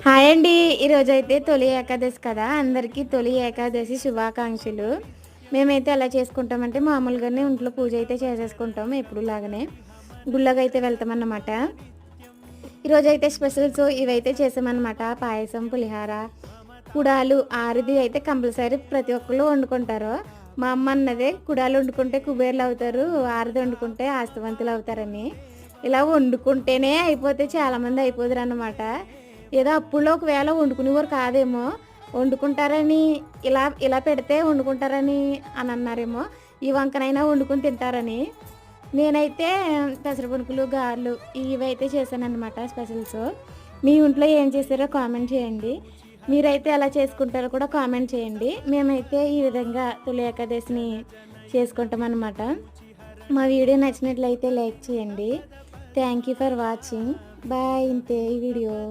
Hi అండి. ఈరోజైతే తొలి ఏకాదశి కదా, అందరికీ తొలి ఏకాదశి శుభాకాంక్షలు. మేమైతే ఎలా చేసుకుంటామంటే మామూలుగానే ఇంట్లో పూజ అయితే చేసేసుకుంటాం, ఎప్పుడు లాగానే గుళ్ళకి అయితే వెళ్తామన్నమాట. ఈరోజైతే స్పెషల్స్ ఇవైతే చేసామన్నమాట. పాయసం, పులిహార, కుడాలు, ఆరిది అయితే కంపల్సరీ ప్రతి ఒక్కళ్ళు వండుకుంటారు. మా అమ్మ అన్నదే కుడాలు వండుకుంటే కుబేర్లు అవుతారు, ఆరిది వండుకుంటే ఆస్తివంతులు అవుతారని. ఇలా వండుకుంటేనే అయిపోతే చాలామంది అయిపోదురు అన్నమాట. ఏదో అప్పుడులో ఒకవేళ వండుకునేవారు కాదేమో, వండుకుంటారని ఇలా ఇలా పెడితే వండుకుంటారని అని అన్నారేమో, ఈ వంకనైనా వండుకొని తింటారని. నేనైతే పెసరపలుకులు, గారెలు ఇవైతే చేశానన్నమాట స్పెషల్స్. మీ ఇంట్లో ఏం చేశారో కామెంట్ చేయండి. మీరైతే ఎలా చేసుకుంటారో కూడా కామెంట్ చేయండి. మేమైతే ఈ విధంగా తొలి ఏకాదశిని చేసుకుంటామన్నమాట. మా వీడియో నచ్చినట్లయితే లైక్ చేయండి. Thank you for watching. Bye. ఇంతే ఈ వీడియో.